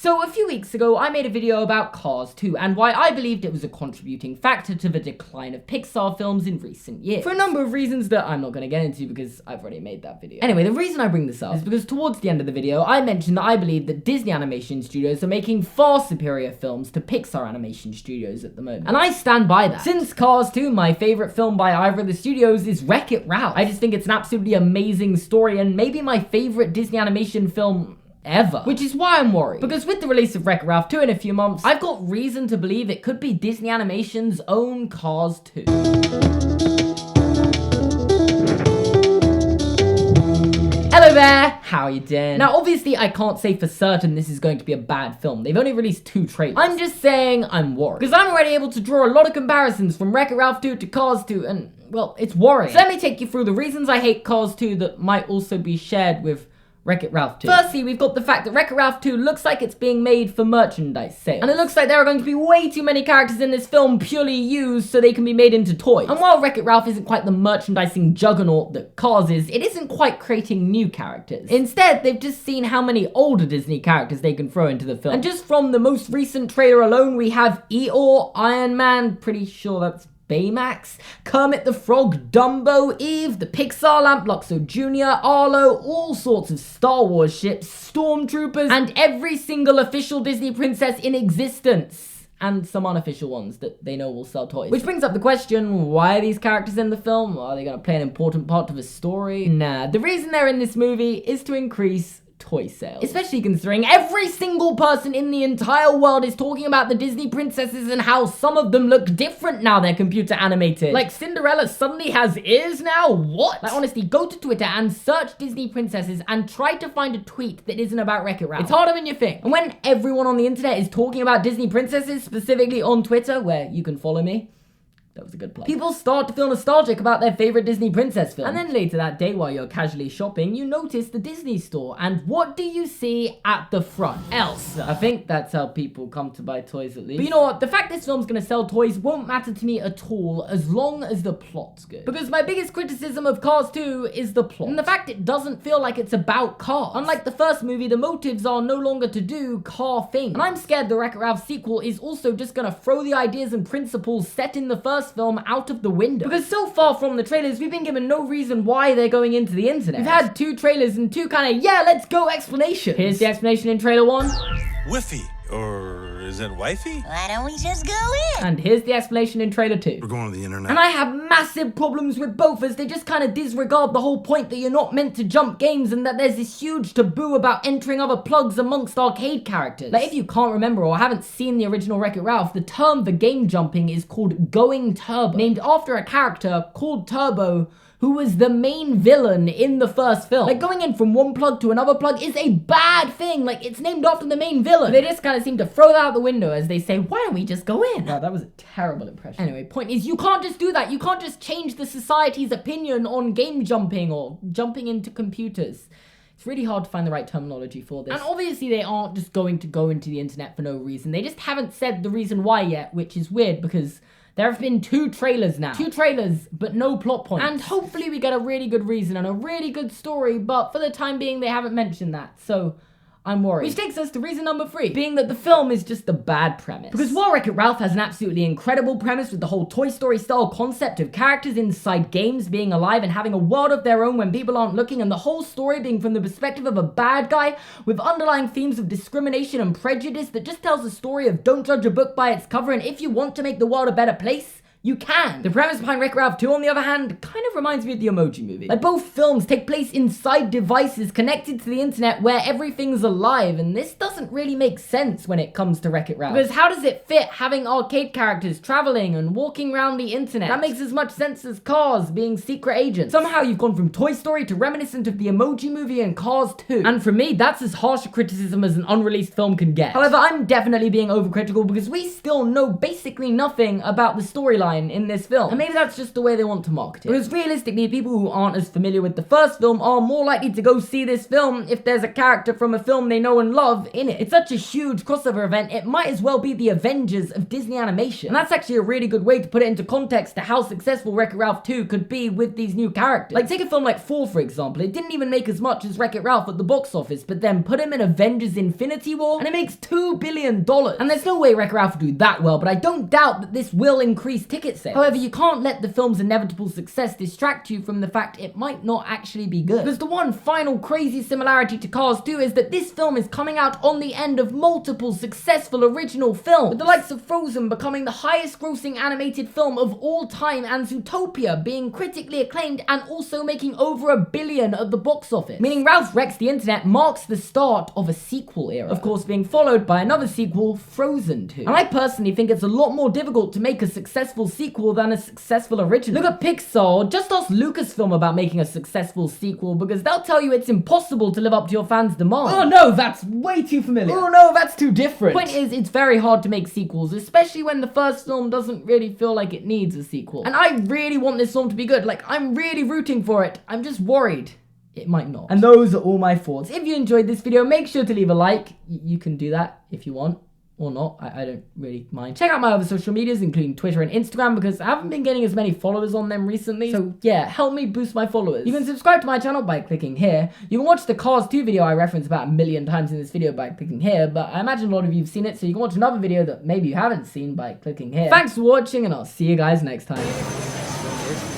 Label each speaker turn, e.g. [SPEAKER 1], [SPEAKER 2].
[SPEAKER 1] So a few weeks ago, I made a video about Cars 2 and why I believed it was a contributing factor to the decline of Pixar films in recent years. For a number of reasons that I'm not going to get into because I've already made that video. Anyway, the reason I bring this up is because towards the end of the video, I mentioned that I believe that Disney animation studios are making far superior films to Pixar animation studios at the moment. And I stand by that. Since Cars 2, my favorite film by either of the studios is Wreck-It Ralph. I just think it's an absolutely amazing story and maybe my favorite Disney animation film ever. Which is why I'm worried. Because with the release of Wreck-It Ralph 2 in a few months, I've got reason to believe it could be Disney Animation's own Cars 2. Hello there, how you doing? Now obviously I can't say for certain this is going to be a bad film. They've only released 2 trailers. I'm just saying I'm worried. Because I'm already able to draw a lot of comparisons from Wreck-It Ralph 2 to Cars 2 and, well, it's worrying. So let me take you through the reasons I hate Cars 2 that might also be shared with Wreck-It Ralph 2. Firstly, we've got the fact that Wreck-It Ralph 2 looks like it's being made for merchandise sales. And it looks like there are going to be way too many characters in this film purely used so they can be made into toys. And while Wreck-It Ralph isn't quite the merchandising juggernaut that Cars is, it isn't quite creating new characters. Instead, they've just seen how many older Disney characters they can throw into the film. And just from the most recent trailer alone, we have Eeyore, Iron Man, pretty sure that's Baymax, Kermit the Frog, Dumbo, Eve, the Pixar Lamp, Luxo Jr., Arlo, all sorts of Star Wars ships, stormtroopers, and every single official Disney princess in existence. And some unofficial ones that they know will sell toys. Which brings up the question, why are these characters in the film? Are they going to play an important part of the story? Nah, the reason they're in this movie is to increase toy sales. Especially considering every single person in the entire world is talking about the Disney princesses and how some of them look different now they're computer animated. Like Cinderella suddenly has ears now? What? Like honestly, go to Twitter and search Disney princesses and try to find a tweet that isn't about Wreck-It Ralph. It's harder than you think. And when everyone on the internet is talking about Disney princesses, specifically on Twitter, where you can follow me, that was a good plug, people start to feel nostalgic about their favorite Disney princess film. And then later that day, while you're casually shopping, you notice the Disney store. And what do you see at the front? Elsa. I think that's how people come to buy toys at least. But you know what? The fact this film's gonna sell toys won't matter to me at all as long as the plot's good. Because my biggest criticism of Cars 2 is the plot. And the fact it doesn't feel like it's about cars. Unlike the first movie, the motives are no longer to do car things. And I'm scared the Wreck-It Ralph sequel is also just gonna throw the ideas and principles set in the first film out of the window. Because so far from the trailers, we've been given no reason why they're going into the internet. We've had 2 trailers and 2 kind of, yeah, let's go explanations. Here's the explanation in trailer 1.
[SPEAKER 2] Whiffy, or is it wifey?
[SPEAKER 3] Why don't we just go in?
[SPEAKER 1] And here's the explanation in trailer 2.
[SPEAKER 2] We're going to the internet.
[SPEAKER 1] And I have massive problems with both as they just kind of disregard the whole point that you're not meant to jump games and that there's this huge taboo about entering other plugs amongst arcade characters. Like if you can't remember or haven't seen the original Wreck-It Ralph, the term for game jumping is called going turbo, named after a character called Turbo who was the main villain in the first film. Like going in from one plug to another plug is a bad thing. Like it's named after the main villain. They just kind of seem to throw that out the window as they say, why don't we just go in? Wow, that was a terrible impression. Anyway, point is you can't just do that. You can't just change the society's opinion on game jumping or jumping into computers. It's really hard to find the right terminology for this. And obviously they aren't just going to go into the internet for no reason. They just haven't said the reason why yet, which is weird because there have been 2 trailers now. 2 trailers, but no plot points. And hopefully we get a really good reason and a really good story, but for the time being, they haven't mentioned that, so I'm worried. Which takes us to reason number 3, being that the film is just a bad premise. Because while Wreck-It Ralph has an absolutely incredible premise with the whole Toy Story style concept of characters inside games being alive and having a world of their own when people aren't looking, and the whole story being from the perspective of a bad guy with underlying themes of discrimination and prejudice that just tells the story of don't judge a book by its cover, and if you want to make the world a better place, you can. The premise behind Wreck-It Ralph 2, on the other hand, kind of reminds me of the Emoji Movie. Like, both films take place inside devices connected to the internet where everything's alive, and this doesn't really make sense when it comes to Wreck-It Ralph. Because how does it fit having arcade characters traveling and walking around the internet? That makes as much sense as Cars being secret agents. Somehow you've gone from Toy Story to reminiscent of the Emoji Movie and Cars 2. And for me, that's as harsh a criticism as an unreleased film can get. However, I'm definitely being overcritical because we still know basically nothing about the storyline storyline in this film. And maybe that's just the way they want to market it. Because realistically, people who aren't as familiar with the first film are more likely to go see this film if there's a character from a film they know and love in it. It's such a huge crossover event, it might as well be the Avengers of Disney animation. And that's actually a really good way to put it into context to how successful Wreck-It Ralph 2 could be with these new characters. Like, take a film like 4, for example. It didn't even make as much as Wreck-It Ralph at the box office, but then put him in Avengers Infinity War, and it makes $2 billion. And there's no way Wreck-It Ralph will do that well, but I don't doubt that this will increase ticket sales. However, you can't let the film's inevitable success distract you from the fact it might not actually be good. Because the one final crazy similarity to Cars 2 is that this film is coming out on the end of multiple successful original films, with the likes of Frozen becoming the highest grossing animated film of all time and Zootopia being critically acclaimed and also making over $1 billion at the box office. Meaning Ralph Wrecks the Internet marks the start of a sequel era, of course being followed by another sequel, Frozen 2. And I personally think it's a lot more difficult to make a successful sequel than a successful original. Look at Pixar, or just ask Lucasfilm about making a successful sequel, because they'll tell you it's impossible to live up to your fans' demands.
[SPEAKER 3] Oh no, that's way too familiar.
[SPEAKER 1] Oh no, that's too different. Point is, it's very hard to make sequels, especially when the first film doesn't really feel like it needs a sequel. And I really want this film to be good. Like, I'm really rooting for it. I'm just worried it might not. And those are all my thoughts. If you enjoyed this video, make sure to leave a like. You can do that if you want. Or not, I don't really mind. Check out my other social medias, including Twitter and Instagram, because I haven't been getting as many followers on them recently. So yeah, help me boost my followers. You can subscribe to my channel by clicking here. You can watch the Cars 2 video I reference about 1 million times in this video by clicking here, but I imagine a lot of you have seen it, so you can watch another video that maybe you haven't seen by clicking here. Thanks for watching, and I'll see you guys next time.